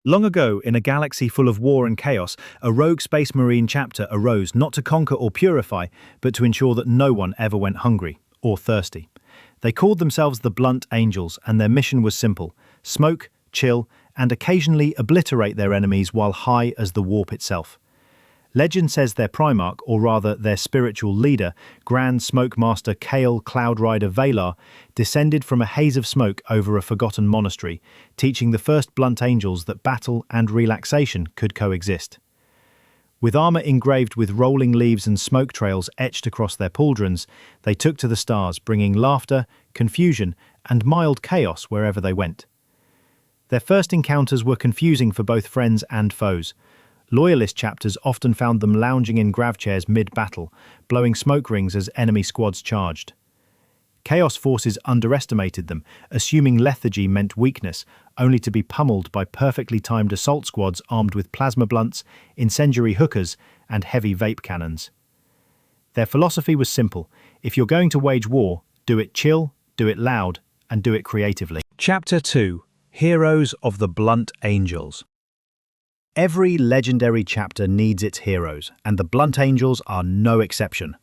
Long ago, in a galaxy full of war and chaos, a rogue space marine chapter arose not to conquer or purify, but to ensure that no one ever went hungry or thirsty. They called themselves the Blunt Angels, and their mission was simple: smoke, chill, and occasionally obliterate their enemies while high as the warp itself. Legend says their primarch, or rather their spiritual leader, Grand Smoke Master Kale Cloudrider Valar, descended from a haze of smoke over a forgotten monastery, teaching the first Blunt Angels that battle and relaxation could coexist. With armor engraved with rolling leaves and smoke trails etched across their pauldrons, they took to the stars, bringing laughter, confusion, and mild chaos wherever they went. Their first encounters were confusing for both friends and foes. Loyalist chapters often found them lounging in grav chairs mid-battle, blowing smoke rings as enemy squads charged. Chaos forces underestimated them, assuming lethargy meant weakness, only to be pummeled by perfectly timed assault squads armed with plasma blunts, incendiary hookers, and heavy vape cannons. Their philosophy was simple: if you're going to wage war, do it chill, do it loud, and do it creatively. Chapter 2: Heroes of the Blunt Angels. Every legendary chapter needs its heroes, and the Blunt Angels are no exception.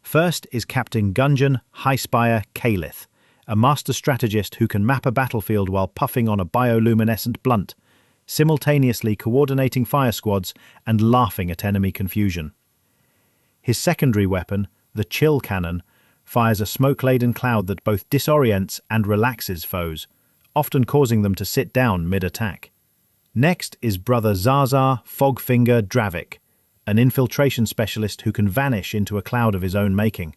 First is Captain Gunjan Highspire Kalith, a master strategist who can map a battlefield while puffing on a bioluminescent blunt, simultaneously coordinating fire squads and laughing at enemy confusion. His secondary weapon, the Chill Cannon, fires a smoke-laden cloud that both disorients and relaxes foes, often causing them to sit down mid-attack. Next is Brother Zaza Fogfinger Dravik, an infiltration specialist who can vanish into a cloud of his own making.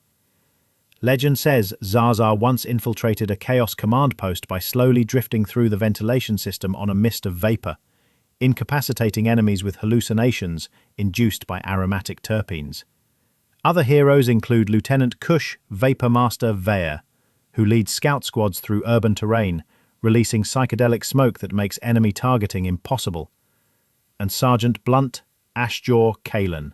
Legend says Zaza once infiltrated a Chaos command post by slowly drifting through the ventilation system on a mist of vapor, incapacitating enemies with hallucinations induced by aromatic terpenes. Other heroes include Lieutenant Kush Vapor Master Vaer, who leads scout squads through urban terrain, releasing psychedelic smoke that makes enemy targeting impossible, and Sergeant Blunt Ashjaw Kalen,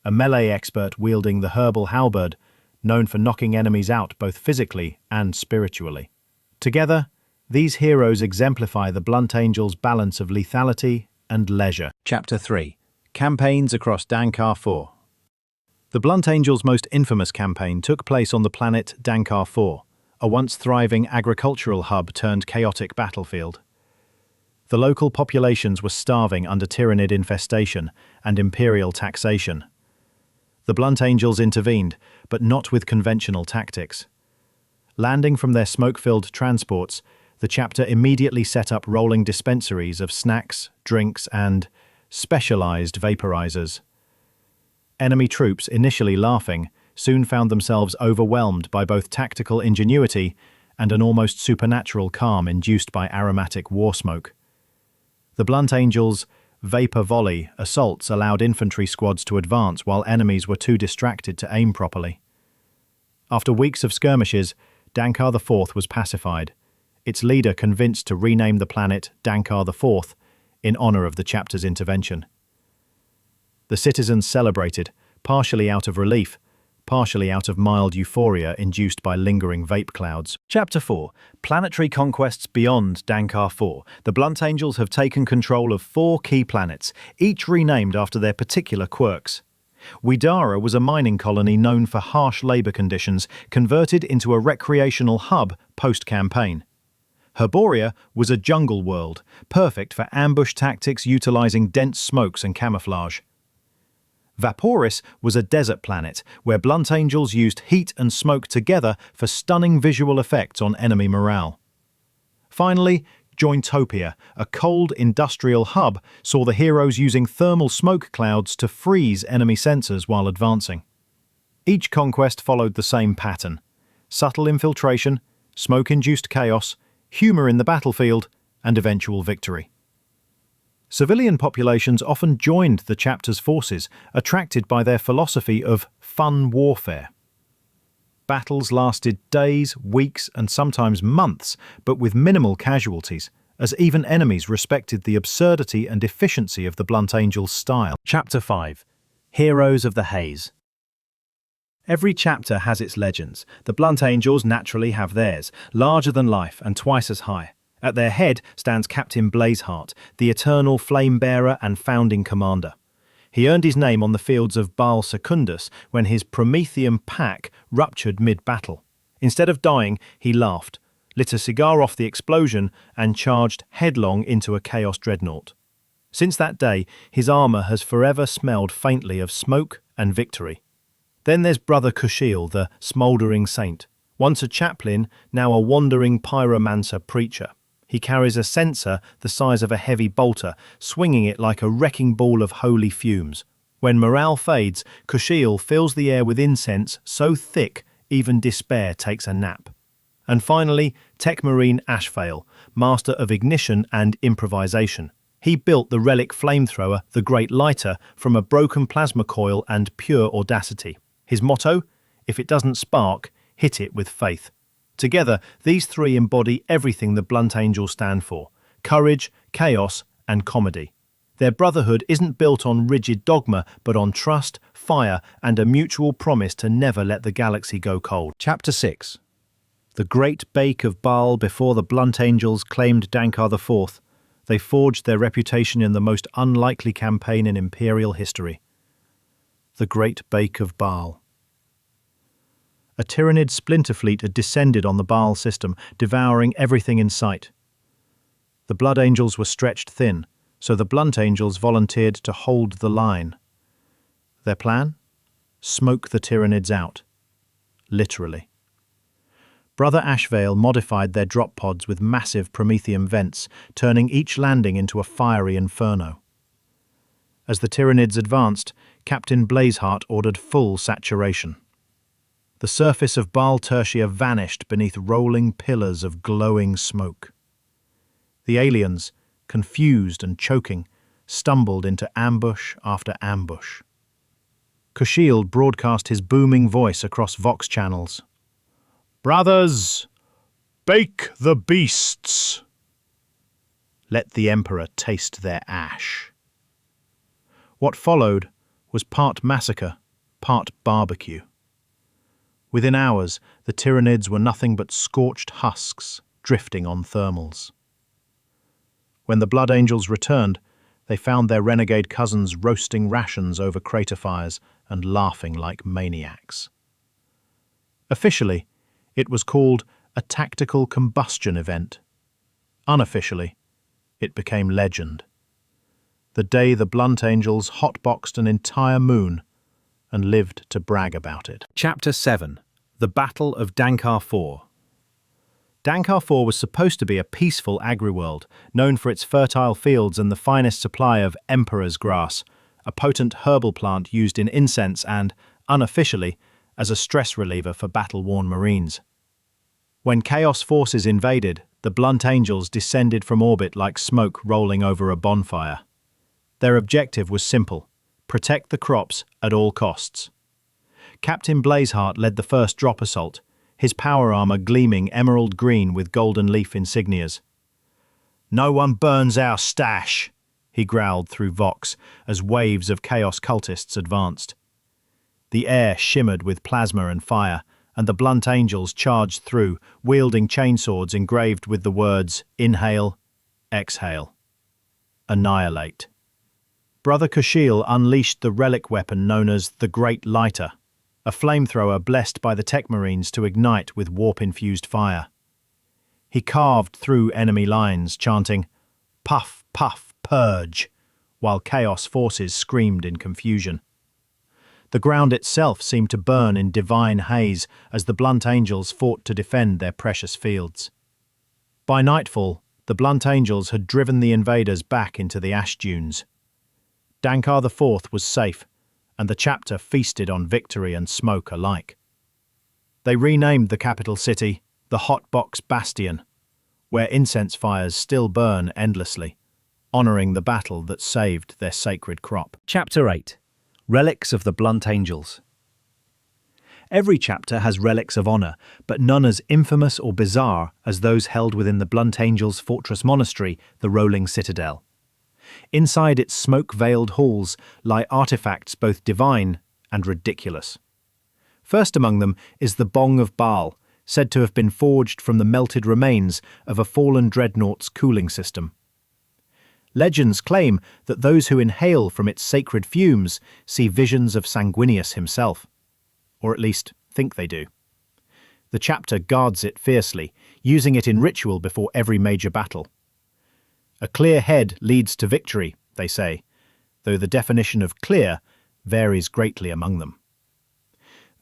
a melee expert wielding the herbal halberd, known for knocking enemies out both physically and spiritually. Together, these heroes exemplify the Blunt Angels' balance of lethality and leisure. Chapter 3: Campaigns across Dankar IV. The Blunt Angels' most infamous campaign took place on the planet Dankar IV, a once thriving agricultural hub turned chaotic battlefield. The local populations were starving under Tyranid infestation and imperial taxation. The Blunt Angels intervened, but not with conventional tactics. Landing from their smoke-filled transports, the chapter immediately set up rolling dispensaries of snacks, drinks, and specialized vaporizers. Enemy troops, initially laughing, soon found themselves overwhelmed by both tactical ingenuity and an almost supernatural calm induced by aromatic war smoke. The Blunt Angels' vapor volley assaults allowed infantry squads to advance while enemies were too distracted to aim properly. After weeks of skirmishes, Dankar IV was pacified, its leader convinced to rename the planet Dankar IV in honor of the chapter's intervention. The citizens celebrated, partially out of relief, partially out of mild euphoria induced by lingering vape clouds. Chapter 4: Planetary Conquests Beyond Dankar IV. The Blunt Angels have taken control of 4 key planets, each renamed after their particular quirks. Widara was a mining colony known for harsh labor conditions, converted into a recreational hub post-campaign. Herboria was a jungle world, perfect for ambush tactics utilizing dense smokes and camouflage. Vaporis was a desert planet, where Blunt Angels used heat and smoke together for stunning visual effects on enemy morale. Finally, Jointopia, a cold industrial hub, saw the heroes using thermal smoke clouds to freeze enemy sensors while advancing. Each conquest followed the same pattern: subtle infiltration, smoke-induced chaos, humor in the battlefield, and eventual victory. Civilian populations often joined the chapter's forces, attracted by their philosophy of fun warfare. Battles lasted days, weeks, and sometimes months, but with minimal casualties, as even enemies respected the absurdity and efficiency of the Blunt Angels' style. Chapter 5: Heroes of the Haze. Every chapter has its legends. The Blunt Angels naturally have theirs, larger than life and twice as high. At their head stands Captain Blazeheart, the eternal flame-bearer and founding commander. He earned his name on the fields of Baal Secundus when his Promethean pack ruptured mid-battle. Instead of dying, he laughed, lit a cigar off the explosion, and charged headlong into a Chaos dreadnought. Since that day, his armour has forever smelled faintly of smoke and victory. Then there's Brother Kushiel, the smouldering saint. Once a chaplain, now a wandering pyromancer preacher. He carries a censer the size of a heavy bolter, swinging it like a wrecking ball of holy fumes. When morale fades, Kushiel fills the air with incense so thick even despair takes a nap. And finally, Tech Marine Ashvale, master of ignition and improvisation. He built the relic flamethrower, the Great Lighter, from a broken plasma coil and pure audacity. His motto? If it doesn't spark, hit it with faith. Together, these three embody everything the Blunt Angels stand for: courage, chaos, and comedy. Their brotherhood isn't built on rigid dogma, but on trust, fire, and a mutual promise to never let the galaxy go cold. Chapter 6. The Great Bake of Bal. Before the Blunt Angels claimed Dankar IV, they forged their reputation in the most unlikely campaign in Imperial history. The Great Bake of Bal. A Tyranid splinter fleet had descended on the Bal system, devouring everything in sight. The Blood Angels were stretched thin, so the Blunt Angels volunteered to hold the line. Their plan? Smoke the Tyranids out. Literally. Brother Ashvale modified their drop pods with massive Promethean vents, turning each landing into a fiery inferno. As the Tyranids advanced, Captain Blazeheart ordered full saturation. The surface of Baal Tertia vanished beneath rolling pillars of glowing smoke. The aliens, confused and choking, stumbled into ambush after ambush. Kushiel broadcast his booming voice across Vox channels. "Brothers, bake the beasts! Let the Emperor taste their ash." What followed was part massacre, part barbecue. Within hours, the Tyranids were nothing but scorched husks drifting on thermals. When the Blood Angels returned, they found their renegade cousins roasting rations over crater fires and laughing like maniacs. Officially, it was called a tactical combustion event. Unofficially, it became legend. The day the Blunt Angels hotboxed an entire moon and lived to brag about it. Chapter 7. The Battle of Dankar IV. Dankar IV was supposed to be a peaceful agri-world, known for its fertile fields and the finest supply of emperor's grass, a potent herbal plant used in incense and, unofficially, as a stress reliever for battle-worn Marines. When Chaos forces invaded, the Blunt Angels descended from orbit like smoke rolling over a bonfire. Their objective was simple: protect the crops at all costs. Captain Blazeheart led the first drop assault, his power armor gleaming emerald green with golden leaf insignias. "No one burns our stash," he growled through Vox as waves of Chaos cultists advanced. The air shimmered with plasma and fire, and the Blunt Angels charged through, wielding chainswords engraved with the words "Inhale, Exhale, Annihilate." Brother Kushiel unleashed the relic weapon known as the Great Lighter, a flamethrower blessed by the Tech Marines to ignite with warp-infused fire. He carved through enemy lines, chanting, "Puff, puff, purge," while Chaos forces screamed in confusion. The ground itself seemed to burn in divine haze as the Blunt Angels fought to defend their precious fields. By nightfall, the Blunt Angels had driven the invaders back into the ash dunes. Dankar IV was safe, and the chapter feasted on victory and smoke alike. They renamed the capital city the Hotbox Bastion, where incense fires still burn endlessly, honouring the battle that saved their sacred crop. Chapter 8. Relics of the Blunt Angels. Every chapter has relics of honour, but none as infamous or bizarre as those held within the Blunt Angels' fortress monastery, the Rolling Citadel. Inside its smoke-veiled halls lie artifacts both divine and ridiculous. First among them is the Bong of Bal, said to have been forged from the melted remains of a fallen dreadnought's cooling system. Legends claim that those who inhale from its sacred fumes see visions of Sanguinius himself, or at least think they do. The chapter guards it fiercely, using it in ritual before every major battle. A clear head leads to victory, they say, though the definition of clear varies greatly among them.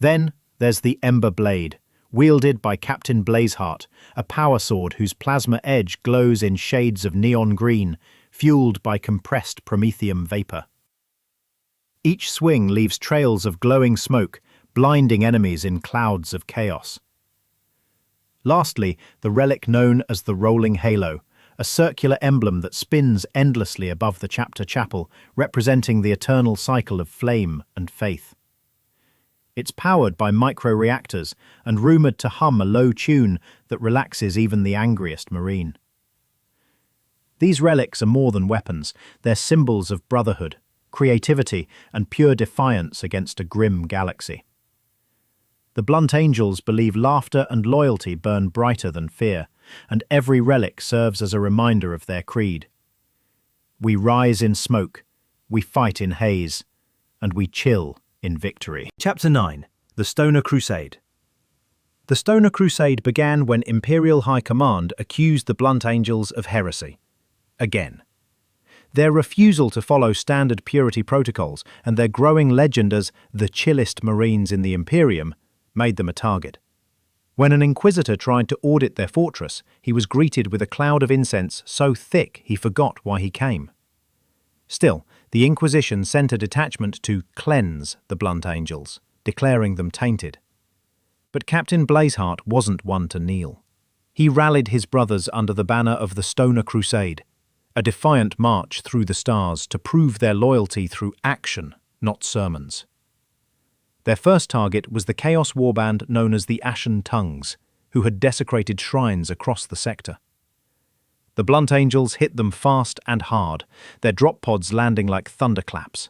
Then there's the Ember Blade, wielded by Captain Blazeheart, a power sword whose plasma edge glows in shades of neon green, fueled by compressed promethium vapor. Each swing leaves trails of glowing smoke, blinding enemies in clouds of chaos. Lastly, the relic known as the Rolling Halo, a circular emblem that spins endlessly above the chapter chapel, representing the eternal cycle of flame and faith. It's powered by micro-reactors and rumoured to hum a low tune that relaxes even the angriest marine. These relics are more than weapons, they're symbols of brotherhood, creativity, and pure defiance against a grim galaxy. The Blunt Angels believe laughter and loyalty burn brighter than fear, and every relic serves as a reminder of their creed. We rise in smoke, we fight in haze, and we chill in victory. Chapter 9. The Stoner Crusade. The Stoner Crusade began when Imperial High Command accused the Blunt Angels of heresy. Again. Their refusal to follow standard purity protocols and their growing legend as the chillest Marines in the Imperium made them a target. When an inquisitor tried to audit their fortress, he was greeted with a cloud of incense so thick he forgot why he came. Still, the Inquisition sent a detachment to cleanse the Blunt Angels, declaring them tainted. But Captain Blazeheart wasn't one to kneel. He rallied his brothers under the banner of the Stoner Crusade, a defiant march through the stars to prove their loyalty through action, not sermons. Their first target was the Chaos warband known as the Ashen Tongues, who had desecrated shrines across the sector. The Blunt Angels hit them fast and hard, their drop pods landing like thunderclaps.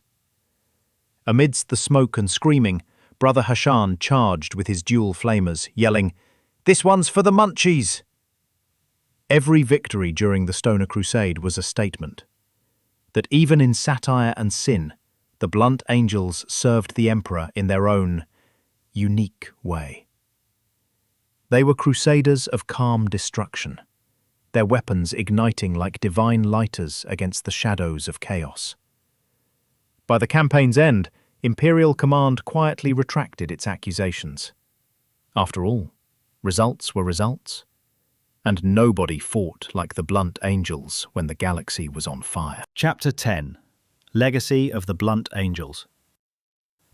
Amidst the smoke and screaming, Brother Hashan charged with his dual flamers, yelling, "This one's for the Munchies!" Every victory during the Stoner Crusade was a statement that even in satire and sin, the Blunt Angels served the Emperor in their own, unique way. They were crusaders of calm destruction, their weapons igniting like divine lighters against the shadows of chaos. By the campaign's end, Imperial Command quietly retracted its accusations. After all, results were results, and nobody fought like the Blunt Angels when the galaxy was on fire. Chapter 10. Legacy of the Blunt Angels.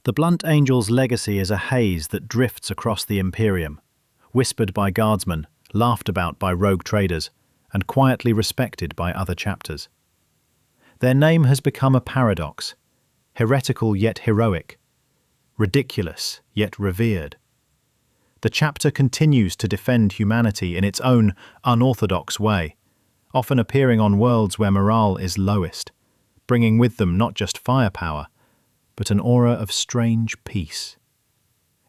The Blunt Angels' legacy is a haze that drifts across the Imperium, whispered by guardsmen, laughed about by rogue traders, and quietly respected by other chapters. Their name has become a paradox, heretical yet heroic, ridiculous yet revered. The chapter continues to defend humanity in its own unorthodox way, often appearing on worlds where morale is lowest, bringing with them not just firepower, but an aura of strange peace.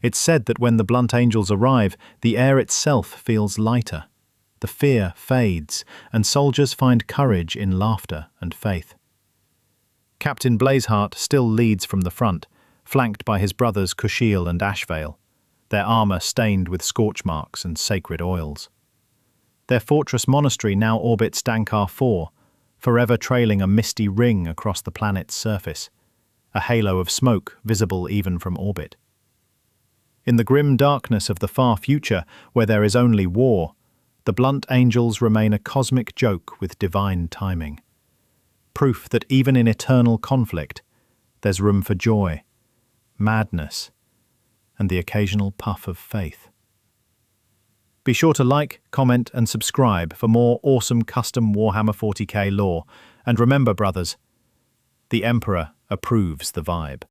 It's said that when the Blunt Angels arrive, the air itself feels lighter, the fear fades, and soldiers find courage in laughter and faith. Captain Blazeheart still leads from the front, flanked by his brothers Kushiel and Ashvale, their armour stained with scorch marks and sacred oils. Their fortress monastery now orbits Dankar IV, forever trailing a misty ring across the planet's surface, a halo of smoke visible even from orbit. In the grim darkness of the far future, where there is only war, the Blunt Angels remain a cosmic joke with divine timing. Proof that even in eternal conflict, there's room for joy, madness, and the occasional puff of faith. Be sure to like, comment, and subscribe for more awesome custom Warhammer 40K lore, and remember, brothers, the Emperor approves the vibe.